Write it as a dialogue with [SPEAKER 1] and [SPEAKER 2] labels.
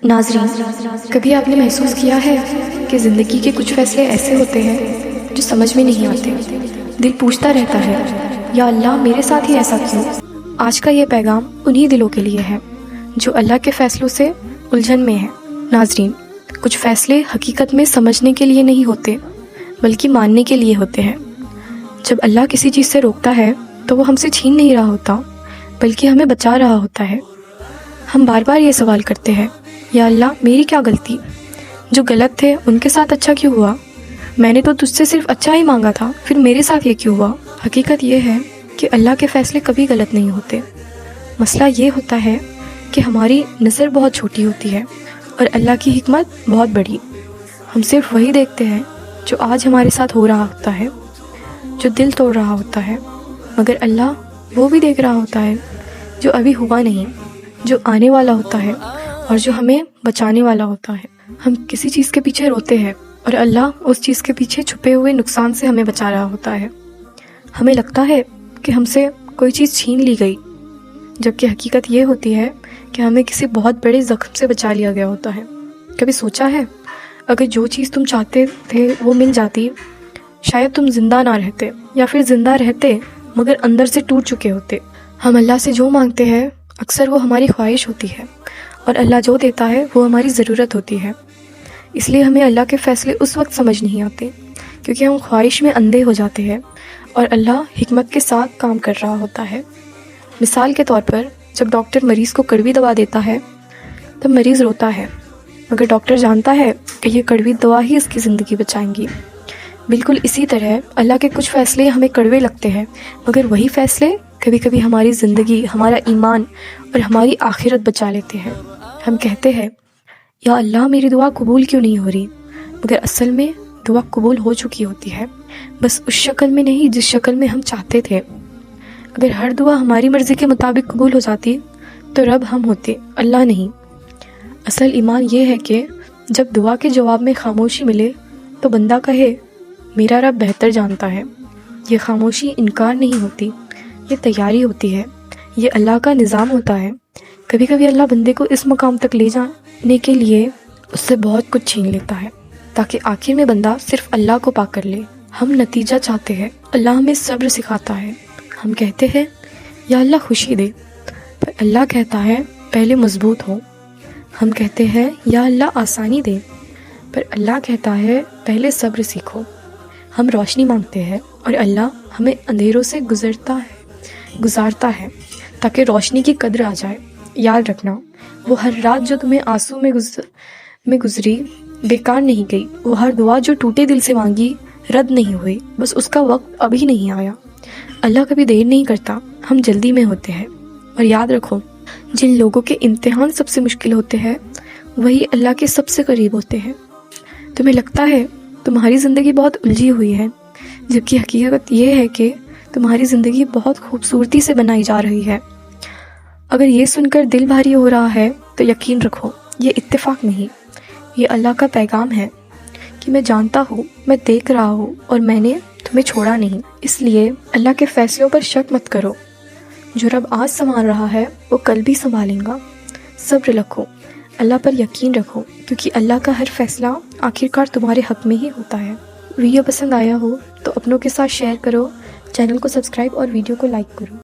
[SPEAKER 1] ناظرین، کبھی آپ نے محسوس کیا ہے کہ زندگی کے کچھ فیصلے ایسے ہوتے ہیں جو سمجھ میں نہیں آتے؟ دل پوچھتا رہتا ہے، یا اللہ میرے ساتھ ہی ایسا کیوں؟ آج کا یہ پیغام انہی دلوں کے لیے ہے جو اللہ کے فیصلوں سے الجھن میں ہیں۔ ناظرین، کچھ فیصلے حقیقت میں سمجھنے کے لیے نہیں ہوتے بلکہ ماننے کے لیے ہوتے ہیں۔ جب اللہ کسی چیز سے روکتا ہے تو وہ ہم سے چھین نہیں رہا ہوتا بلکہ ہمیں بچا رہا ہوتا ہے۔ ہم بار بار یہ سوال کرتے ہیں، یا اللہ میری کیا غلطی؟ جو غلط تھے ان کے ساتھ اچھا کیوں ہوا؟ میں نے تو تجھ سے صرف اچھا ہی مانگا تھا، پھر میرے ساتھ یہ کیوں ہوا؟ حقیقت یہ ہے کہ اللہ کے فیصلے کبھی غلط نہیں ہوتے۔ مسئلہ یہ ہوتا ہے کہ ہماری نظر بہت چھوٹی ہوتی ہے اور اللہ کی حکمت بہت بڑی۔ ہم صرف وہی دیکھتے ہیں جو آج ہمارے ساتھ ہو رہا ہوتا ہے، جو دل توڑ رہا ہوتا ہے، مگر اللہ وہ بھی دیکھ رہا ہوتا ہے جو ابھی ہوا نہیں، جو آنے والا ہوتا ہے اور جو ہمیں بچانے والا ہوتا ہے۔ ہم کسی چیز کے پیچھے روتے ہیں اور اللہ اس چیز کے پیچھے چھپے ہوئے نقصان سے ہمیں بچا رہا ہوتا ہے۔ ہمیں لگتا ہے کہ ہم سے کوئی چیز چھین لی گئی، جبکہ حقیقت یہ ہوتی ہے کہ ہمیں کسی بہت بڑے زخم سے بچا لیا گیا ہوتا ہے۔ کبھی سوچا ہے اگر جو چیز تم چاہتے تھے وہ مل جاتی، شاید تم زندہ نہ رہتے، یا پھر زندہ رہتے مگر اندر سے ٹوٹ چکے ہوتے۔ ہم اللہ سے جو مانگتے ہیں اکثر وہ ہماری خواہش ہوتی ہے، اور اللہ جو دیتا ہے وہ ہماری ضرورت ہوتی ہے۔ اس لیے ہمیں اللہ کے فیصلے اس وقت سمجھ نہیں آتے کیونکہ ہم خواہش میں اندھے ہو جاتے ہیں اور اللہ حکمت کے ساتھ کام کر رہا ہوتا ہے۔ مثال کے طور پر جب ڈاکٹر مریض کو کڑوی دوا دیتا ہے تب مریض روتا ہے، مگر ڈاکٹر جانتا ہے کہ یہ کڑوی دوا ہی اس کی زندگی بچائیں گی۔ بالکل اسی طرح اللہ کے کچھ فیصلے ہمیں کڑوے لگتے ہیں، مگر وہی فیصلے کبھی کبھی ہماری زندگی، ہمارا ایمان اور ہماری آخرت بچا لیتے ہیں۔ ہم کہتے ہیں، یا اللہ میری دعا قبول کیوں نہیں ہو رہی؟ مگر اصل میں دعا قبول ہو چکی ہوتی ہے، بس اس شکل میں نہیں جس شکل میں ہم چاہتے تھے۔ اگر ہر دعا ہماری مرضی کے مطابق قبول ہو جاتی تو رب ہم ہوتے، اللہ نہیں۔ اصل ایمان یہ ہے کہ جب دعا کے جواب میں خاموشی ملے تو بندہ کہے، میرا رب بہتر جانتا ہے۔ یہ خاموشی انکار نہیں ہوتی، یہ تیاری ہوتی ہے، یہ اللہ کا نظام ہوتا ہے۔ کبھی کبھی اللہ بندے کو اس مقام تک لے جانے کے لیے اس سے بہت کچھ چھین لیتا ہے تاکہ آخر میں بندہ صرف اللہ کو پا کر لے۔ ہم نتیجہ چاہتے ہیں، اللہ ہمیں صبر سکھاتا ہے۔ ہم کہتے ہیں، یا اللہ خوشی دے، پر اللہ کہتا ہے پہلے مضبوط ہو۔ ہم کہتے ہیں، یا اللہ آسانی دے، پر اللہ کہتا ہے پہلے صبر سیکھو۔ ہم روشنی مانگتے ہیں اور اللہ ہمیں اندھیروں سے گزارتا ہے تاکہ روشنی کی قدر آ جائے۔ یاد رکھنا، وہ ہر رات جو تمہیں آنسو میں گزری بیکار نہیں گئی، وہ ہر دعا جو ٹوٹے دل سے مانگی رد نہیں ہوئی، بس اس کا وقت ابھی نہیں آیا۔ اللہ کبھی دیر نہیں کرتا، ہم جلدی میں ہوتے ہیں۔ اور یاد رکھو، جن لوگوں کے امتحان سب سے مشکل ہوتے ہیں وہی اللہ کے سب سے قریب ہوتے ہیں۔ تمہیں لگتا ہے تمہاری زندگی بہت الجھی ہوئی ہے، جبکہ حقیقت یہ ہے کہ تمہاری زندگی بہت خوبصورتی سے بنائی جا رہی ہے۔ اگر یہ سن کر دل بھاری ہو رہا ہے تو یقین رکھو، یہ اتفاق نہیں، یہ اللہ کا پیغام ہے کہ میں جانتا ہوں، میں دیکھ رہا ہوں اور میں نے تمہیں چھوڑا نہیں۔ اس لیے اللہ کے فیصلوں پر شک مت کرو، جو رب آج سنبھال رہا ہے وہ کل بھی سنبھالیں گا۔ صبر رکھو، اللہ پر یقین رکھو، کیونکہ اللہ کا ہر فیصلہ آخرکار تمہارے حق میں ہی ہوتا ہے۔ ویڈیو پسند آیا ہو تو اپنوں کے ساتھ شیئر کرو، چینل کو سبسکرائب اور ویڈیو کو لائک کرو۔